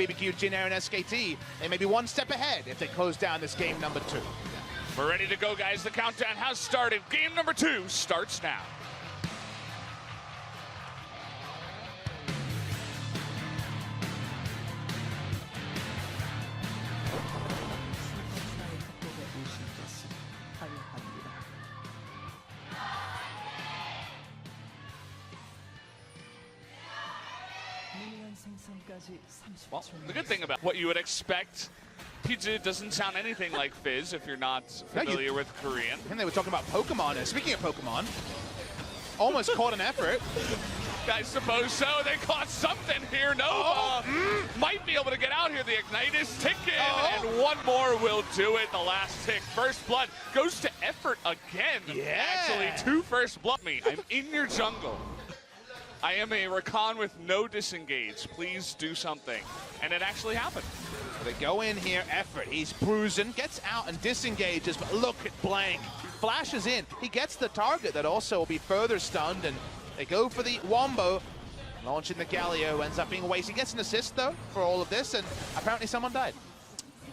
BBQ, Jin Air, and SKT. They may be one step ahead if they close down this game number 2. We're ready to go, guys. The countdown has started. Game number 2 starts now. Well, the good thing about what you would expect, Pizza doesn't sound anything like Fizz if you're not familiar with Korean. And they were talking about Pokemon. And speaking of Pokemon, almost caught an effort. I suppose so. They caught something here. Nova might be able to get out here. The Ignite is ticking, and one more will do it. The last tick. First blood goes to effort again. Yeah. Actually, 2 first blood. I'm in your jungle. I am a Rakan with no disengage. Please do something. And it actually happened. They go in here, effort. He's bruising, gets out and disengages, but look at Blank. Flashes in. He gets the target that also will be further stunned, and they go for the Wombo. Launching the Galio, ends up being a waste. He gets an assist, though, for all of this, and apparently someone died.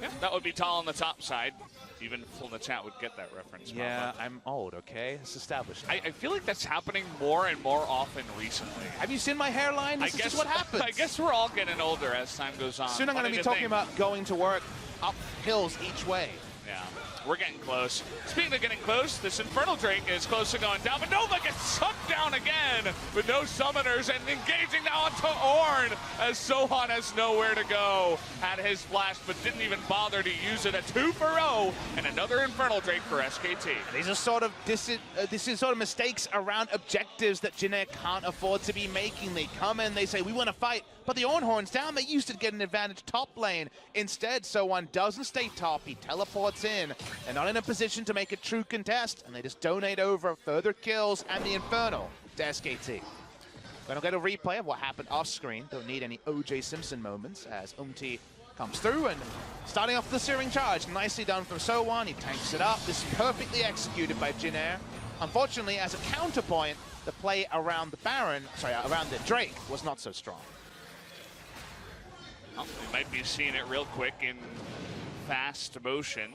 Yeah, that would be Tall on the top side. Even people in the chat would get that reference. Yeah, I'm old, okay? It's established. I feel like that's happening more and more often recently. Have you seen my hairline? This is just what happens. I guess we're all getting older as time goes on. Soon I'm going to be talking about going to work up hills each way. Yeah, we're getting close. Speaking of getting close, this Infernal Drake is close to going down, but Nova gets sucked down again with no summoners and engaging now onto Ornn as Sohan has nowhere to go. Had his flash, but didn't even bother to use it. A 2 for 0 and another Infernal Drake for SKT. These are sort of mistakes around objectives that Jin Air can't afford to be making. They come in, they say, we want to fight, but the Ornhorn's down. They used to get an advantage top lane. Instead, Sohan doesn't stay top. He teleports in. They're not in a position to make a true contest, and they just donate over further kills and the Infernal to SKT. We're going to get a replay of what happened off screen. Don't need any OJ Simpson moments as comes through and starting off the Searing Charge. Nicely done from Sohan. He tanks it up. This is perfectly executed by Jin Air. Unfortunately, as a counterpoint, the play around the around the Drake was not so strong. Well, we might be seeing it real quick in fast motion.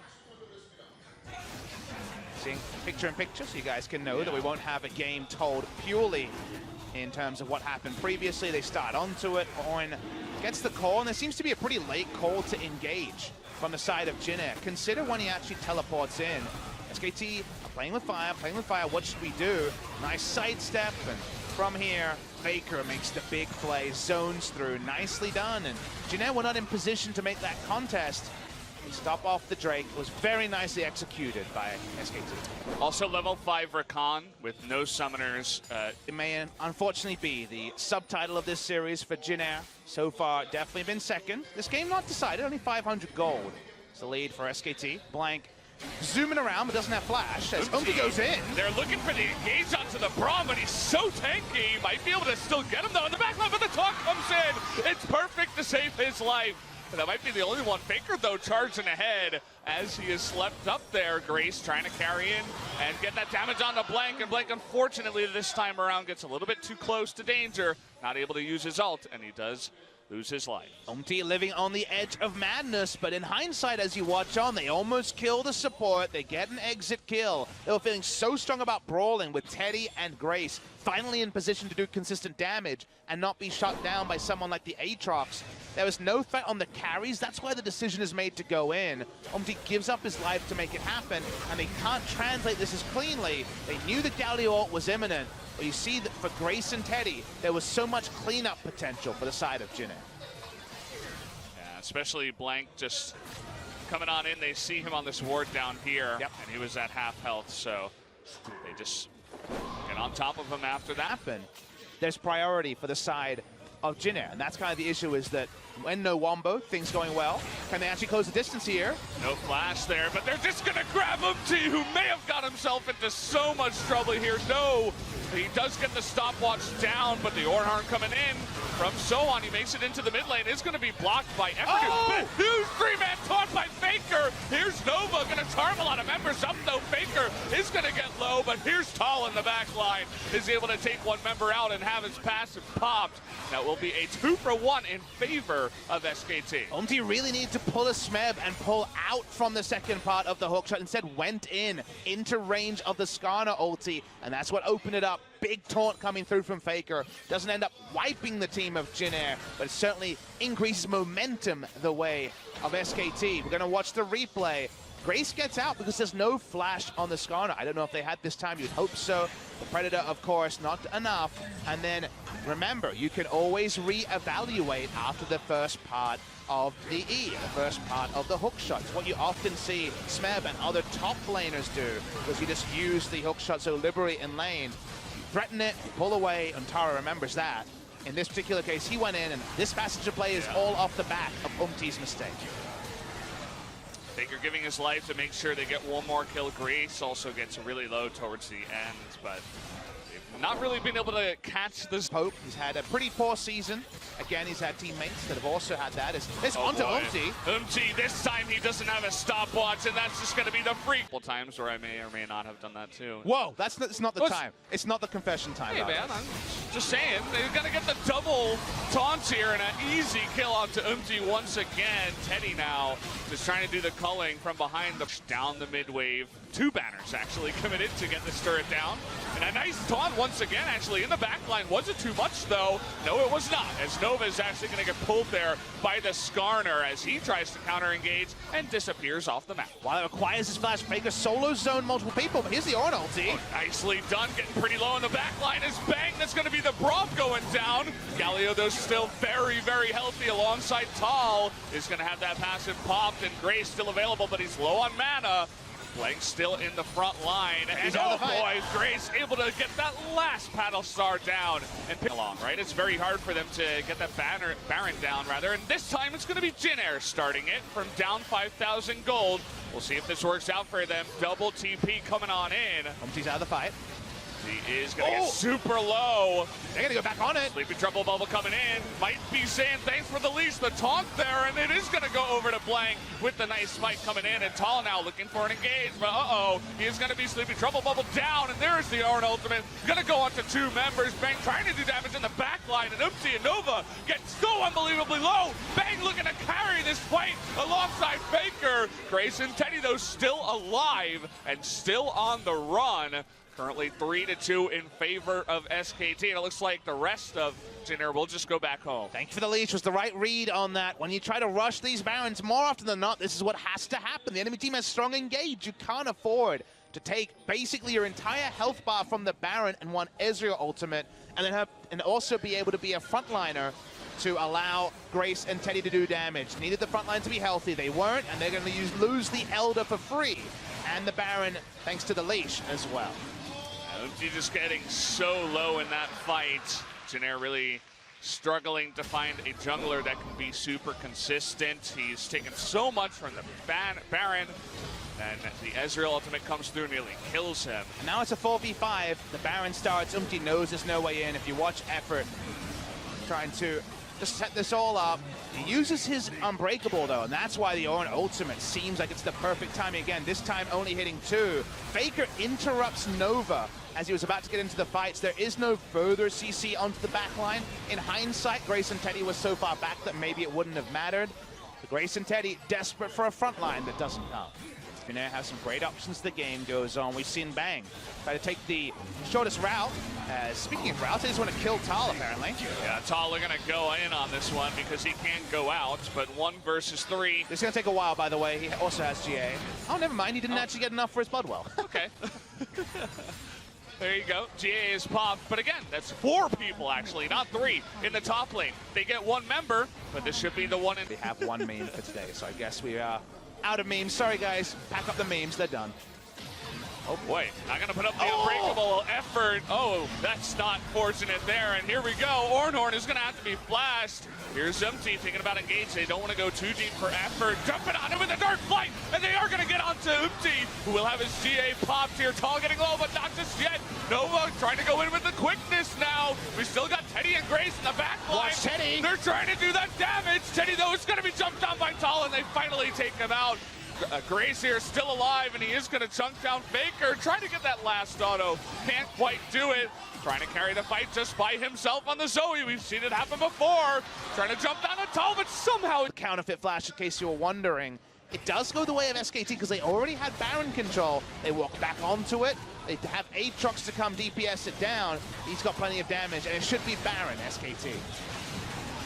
Seeing picture-in-picture so you guys can know that we won't have a game told purely in terms of what happened previously. They start onto it. Ornn gets the call, and there seems to be a pretty late call to engage from the side of Jin Air. Consider when he actually teleports in. SKT are playing with fire, What should we do? Nice sidestep, and from here, Faker makes the big play, zones through. Nicely done, and Jin Air were not in position to make that contest. Stop off the Drake was very nicely executed by SKT. Also level 5 Rakan with no summoners. It may unfortunately be the subtitle of this series for Jin Air. So far, definitely been second. This game not decided, only 500 gold. It's the lead for SKT. Blank zooming around, but doesn't have flash as Umti goes in. They're looking for the engage onto the Braum, but he's so tanky. Might be able to still get him though in the back line, but the talk comes in. It's perfect to save his life. That might be the only one. Faker, though, charging ahead as he is slept up there. Grace trying to carry in and get that damage on the Blank. And Blank, unfortunately, this time around gets a little bit too close to danger. Not able to use his ult, and he does lose his life. Umti living on the edge of madness, but in hindsight, as you watch on, they almost kill the support. They get an exit kill. They were feeling so strong about brawling with Teddy and Grace, finally in position to do consistent damage and not be shut down by someone like the Aatrox. There was no threat on the carries. That's why the decision is made to go in. Umti gives up his life to make it happen, and they can't translate this as cleanly. They knew the Galio ult was imminent, but you see that for Grace and Teddy, there was so much cleanup potential for the side of Jin Air. Yeah, especially Blank just coming on in. They see him on this ward down here, and he was at half health, so they just get on top of him after that. There's priority for the side of Jin Air, and that's kind of the issue, is that when no Wombo, things going well. Can they actually close the distance here? No flash there, but they're just gonna grab Umti, who may have got himself into so much trouble here. No, he does get the stopwatch down, but the Ornhorn coming in. from Sohan. He makes it into the mid lane. It's going to be blocked by Effort. Oh! Huge three-man taunt by Faker. Here's Nova going to charm a lot of members up, though. Faker is going to get low, but here's Tall in the back line. Is able to take one member out and have his passive popped. That will be a 2-for-1 in favor of SKT. Umti really needed to pull a Smeb and pull out from the second part of the hookshot. Instead went into range of the Skarner ulti, and that's what opened it up. Big taunt coming through from Faker. Doesn't end up wiping the team of Jin Air, but it certainly increases momentum the way of SKT. We're going to watch the replay. Grace gets out because there's no flash on the Skarner. I don't know if they had this time. You'd hope so. The Predator, of course, not enough. And then, remember, you can always re-evaluate after the first part of the E, the first part of the hook shots. What you often see Smeb and other top laners do, because you just use the hook shot so liberally in lane. You threaten it, you pull away, and Tara remembers that. In this particular case, he went in, and this passage of play is all off the back of Umti's mistake. Faker giving his life to make sure they get one more kill. Grace also gets really low towards the end, but they've not really been able to catch this. Pope, he's had a pretty poor season. Again, he's had teammates that have also had that. It's onto Umti. Umti, this time he doesn't have a stopwatch, and that's just going to be the freak. Couple times where I may or may not have done that too. Whoa, it's not the time. It's not the confession time. Hey man, I'm just saying, they're going to get the double taunts here, and an easy kill onto Umti once again. Teddy now just trying to do the culling from behind the down the mid wave. 2 banners actually committed to get this turret down. And a nice taunt once again actually in the back line. Was it too much though? No, it was not, as Nova is actually going to get pulled there by the Skarner as he tries to counter-engage and disappears off the map. While it requires his flash, Faker solo zone multiple people, but here's the Ornn ulti. Oh, nicely done, getting pretty low in the back line is Bang. That's going to be the Braum going down. Galio though still very, very healthy alongside Tall. Is going to have that passive popped, and Grace still available, but he's low on mana. Blank still in the front line, and oh boy, Grace able to get that last paddle star down and pick along, right? It's very hard for them to get that Baron down, rather, and this time it's going to be Jin Air starting it from down 5,000 gold. We'll see if this works out for them. Double TP coming on in. Umti's out of the fight. He is going to get super low. They're going to go back on it. Sleepy Trouble Bubble coming in. Might be saying thanks for the leash, the taunt there, and it is going to go over to Blank with the nice smite coming in. And Tall now looking for an engage, but he is going to be Sleepy Trouble Bubble down, and there's the Ornn ultimate. Going to go on to 2 members. Bang trying to do damage in the back line, and Umti and Nova get so unbelievably low. Bang looking to carry this fight alongside Faker. Grace and Teddy, though, still alive and still on the run. Currently 3-2 in favor of SKT, and it looks like the rest of Jin Air will just go back home. Thank you for the leash. Was the right read on that. When you try to rush these Barons, more often than not, this is what has to happen. The enemy team has strong engage. You can't afford to take basically your entire health bar from the Baron and one Ezreal ultimate, and then also be able to be a frontliner to allow Grace and Teddy to do damage. Needed the front line to be healthy. They weren't, and they're going to lose the Elder for free, and the Baron thanks to the leash as well. Umti just getting so low in that fight. Jin Air really struggling to find a jungler that can be super consistent. He's taken so much from the Baron, and the Ezreal ultimate comes through, nearly kills him. And now it's a 4v5. The Baron starts. Umti knows there's no way in. If you watch Effort trying to just set this all up, he uses his Unbreakable though, and that's why the Ornn ultimate seems like it's the perfect timing again. This time only hitting 2. Faker interrupts Nova as he was about to get into the fights. There is no further CC onto the back line. In hindsight, Grace and Teddy was so far back that maybe it wouldn't have mattered. But Grace and Teddy desperate for a front line that doesn't come. Jin Air has some great options. The game goes on. We've seen Bang try to take the shortest route. Speaking of routes, they just want to kill Tal, apparently. Yeah, Tal are going to go in on this one because he can't go out, but 1 versus 3. This is going to take a while, by the way. He also has GA. Oh, never mind. He didn't actually get enough for his Bloodwell. Okay. There you go. GA is popped, but again, that's 4 people actually, not 3 in the top lane. They get 1 member, but this should be the one in. We have 1 meme for today, so I guess we are out of memes. Sorry, guys. Pack up the memes. They're done. Oh boy, not gonna put up the unbreakable effort. Oh, that's not fortunate there. And here we go. Ornhorn is gonna have to be flashed. Here's Empty thinking about engage. They don't want to go too deep for effort. Jumping on him with a dark flight, and they are gonna get onto Empty, who will have his GA popped here. Tall getting low, but not just yet. Nova trying to go in with the quickness now. We still got Teddy and Grace in the back line. Watch Teddy. They're trying to do that damage. Teddy, though, is gonna be jumped on by Tall, and they finally take him out. Grace here still alive, and he is going to chunk down Faker. Trying to get that last auto. Can't quite do it. Trying to carry the fight just by himself on the Zoe. We've seen it happen before. Trying to jump down a Tall, but somehow... Counterfeit flash, in case you were wondering. It does go the way of SKT because they already had Baron control. They walk back onto it. They have Aatrox to come DPS it down. He's got plenty of damage, and it should be Baron, SKT.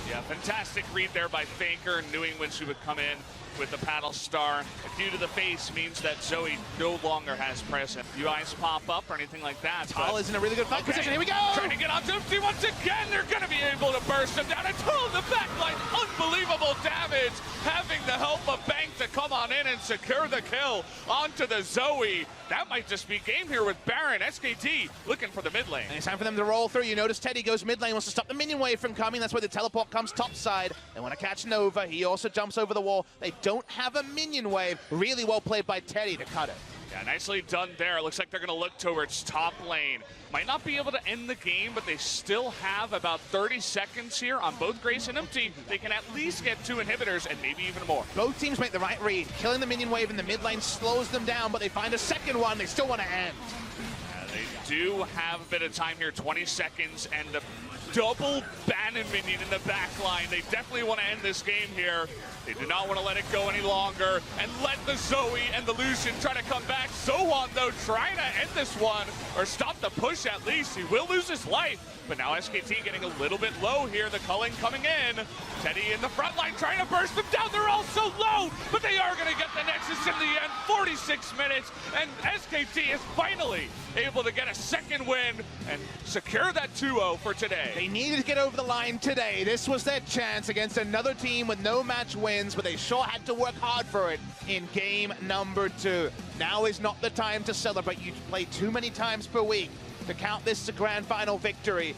Yeah, fantastic read there by Faker, knowing when she would come in with the paddle star. Due to the face means that Zoe no longer has present. You eyes pop up or anything like that. Tall is in a really good fight position. Here we go! Trying to get onto Empty once again. They're going to be able to burst him down. And Tall in the backline. Unbelievable damage. Having the help of Bank to come on in and secure the kill onto the Zoe. That might just be game here with Baron. SKT looking for the mid lane. And it's time for them to roll through. You notice Teddy goes mid lane, wants to stop the minion wave from coming. That's where the teleport comes top side. They want to catch Nova. He also jumps over the wall. They don't have a minion wave. Really well played by Teddy to cut it. Yeah, nicely done there. It looks like they're going to look towards top lane. Might not be able to end the game, but they still have about 30 seconds here on both Grace and Empty. They can at least get 2 inhibitors and maybe even more. Both teams make the right read. Killing the minion wave in the mid lane slows them down, but they find a second one. They still want to end. They do have a bit of time here, 20 seconds, and the double Bannon minion in the back line. They definitely want to end this game here. They do not want to let it go any longer and let the Zoe and the Lucian try to come back. Sohan, though, trying to end this one or stop the push at least. He will lose his life, but now SKT getting a little bit low here. The culling coming in. Teddy in the front line trying to burst them down. They're all so low, but they are going to get the Nexus in the end. 46 minutes, and SKT is finally able to get a second win and secure that 2-0 for today. They needed to get over the line today. This was their chance against another team with no match wins, but they sure had to work hard for it in game number 2. Now is not the time to celebrate. You play too many times per week to count this a grand final victory.